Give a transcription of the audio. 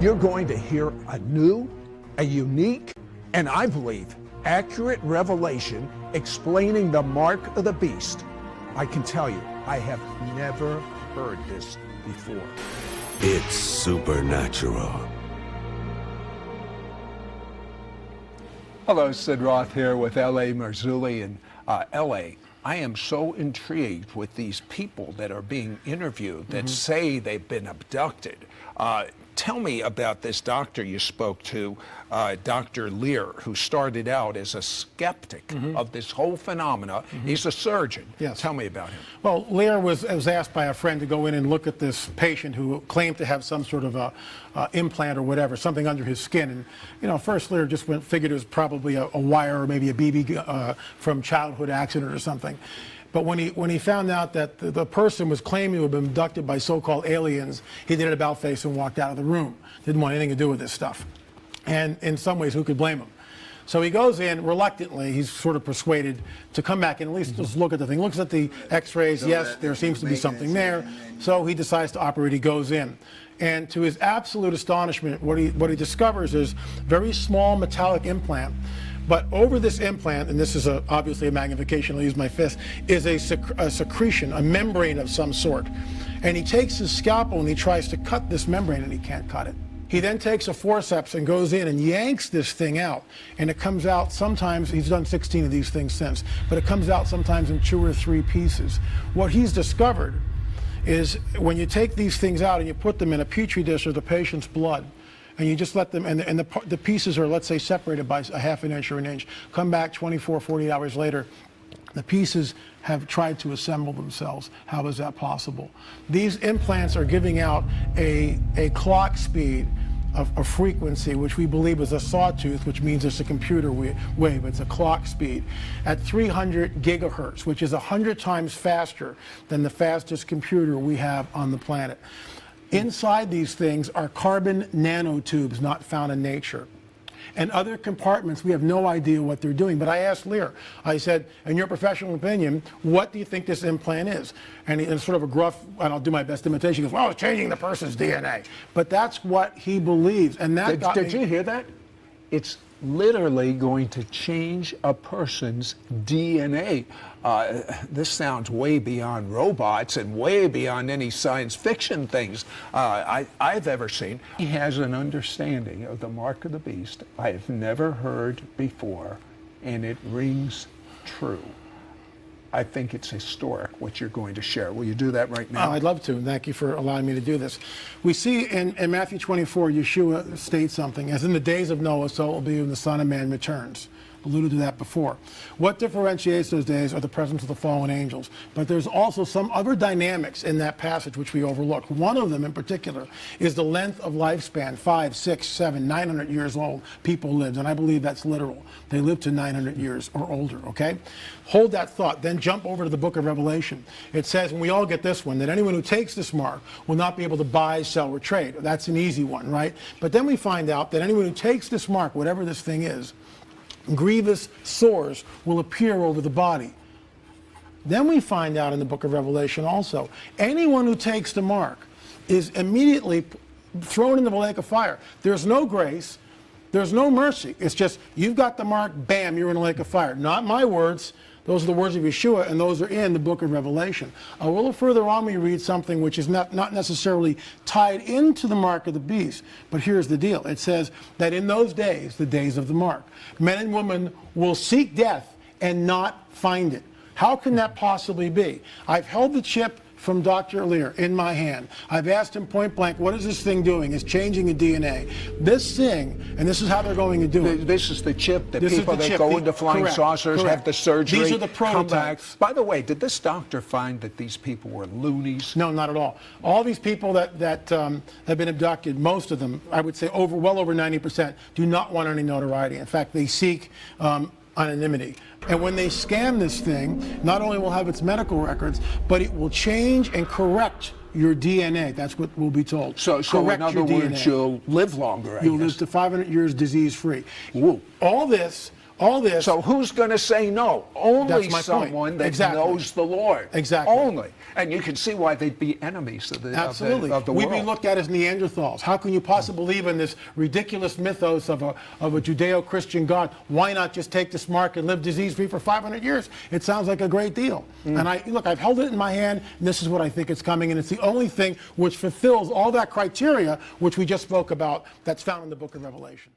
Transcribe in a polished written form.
You're going to hear a new, a unique, and I believe accurate revelation explaining the mark of the beast. I can tell you, I have never heard this before. It's supernatural. Hello, Sid Roth here with L.A. Marzulli. And L.A., I am so intrigued with these people that are being interviewed that say they've been abducted. Tell me about this doctor you spoke to, Dr. Lear, who started out as a skeptic of this whole phenomena. He's a surgeon. Yes. Tell me about him. Well, Lear was asked by a friend to go in and look at this patient who claimed to have some sort of a implant or whatever, something under his skin. And, you know, first Lear just figured it was probably a wire or maybe a BB from childhood accident or something. But when he found out that the person was claiming to have been abducted by so-called aliens, he did an about-face and walked out of the room. Didn't want anything to do with this stuff. And in some ways, who could blame him? So he goes in reluctantly. He's sort of persuaded to come back and at least just look at the thing. Looks at the x-rays. Yes, there seems to be something there. So he decides to operate. He goes in. And to his absolute astonishment, what he discovers is a very small metallic implant. But over this implant, and this is obviously a magnification, I'll use my fist, is a secretion, a membrane of some sort. And he takes his scalpel and he tries to cut this membrane and he can't cut it. He then takes a forceps and goes in and yanks this thing out. And it comes out sometimes, he's done 16 of these things since, but it comes out sometimes in 2 or 3 pieces. What he's discovered is when you take these things out and you put them in a petri dish of the patient's blood, and you just let them, and the pieces are, let's say, separated by a half an inch or an inch, come back 24, 48 hours later, the pieces have tried to assemble themselves. How is that possible? These implants are giving out a clock speed of a frequency, which we believe is a sawtooth, which means it's a computer wave. It's a clock speed at 300 gigahertz, which is 100 times faster than the fastest computer we have on the planet. Inside these things are carbon nanotubes not found in nature. And other compartments, we have no idea what they're doing. But I asked Lear, I said, in your professional opinion, what do you think this implant is? And in sort of a gruff, and I'll do my best imitation, he goes, well, it's changing the person's DNA. But that's what he believes. And that Did you hear that? It's literally going to change a person's DNA. This sounds way beyond robots and way beyond any science fiction things I've ever seen. He has an understanding of the mark of the beast I've never heard before, and it rings true. I think it's historic what you're going to share. Will you do that right now? I'd love to. Thank you for allowing me to do this. We see in Matthew 24, Yeshua states something, as in the days of Noah, so it will be when the Son of Man returns. Alluded to that before. What differentiates those days are the presence of the fallen angels. But there's also some other dynamics in that passage which we overlook. One of them in particular is the length of lifespan. 5, 6, 7, 900 years old people lived, and I believe that's literal. They lived to 900 years or older, okay? Hold that thought, then jump over to the book of Revelation. It says, and we all get this one, that anyone who takes this mark will not be able to buy, sell, or trade. That's an easy one, right? But then we find out that anyone who takes this mark, whatever this thing is, grievous sores will appear over the body. Then we find out in the book of Revelation also, anyone who takes the mark is immediately thrown into the lake of fire. There's no grace, there's no mercy. It's just, you've got the mark, bam, you're in the lake of fire. Not my words, those are the words of Yeshua, and those are in the book of Revelation. A little further on we read something which is not necessarily tied into the mark of the beast, but here's the deal. It says that in those days, the days of the mark, men and women will seek death and not find it. How can that possibly be? I've held the chip from Dr. Lear in my hand. I've asked him point blank, what is this thing doing? It's changing the DNA. This thing, and this is how they're going to do it. This is the chip that people that go into flying saucers have the surgery. These are the prototypes. By the way, did this doctor find that these people were loonies? No, not at all. All these people that have been abducted, most of them, I would say well over 90%, do not want any notoriety. In fact, they seek anonymity. And when they scan this thing, not only will have its medical records, but it will change and correct your DNA. That's what we'll be told. So in other words, you'll live longer, I You'll guess. live to 500 years disease-free. Whoa. All this All this. So who's going to say no? Only That's my point. someone that Exactly. knows the Lord. Exactly. Only. And you can see why they'd be enemies of the, Absolutely. of the We'd world. be looked at as Neanderthals. How can you possibly believe in this ridiculous mythos of a Judeo-Christian God? Why not just take this mark and live disease-free for 500 years? It sounds like a great deal. And I've held it in my hand, and this is what I think it's coming, and it's the only thing which fulfills all that criteria which we just spoke about that's found in the book of Revelation.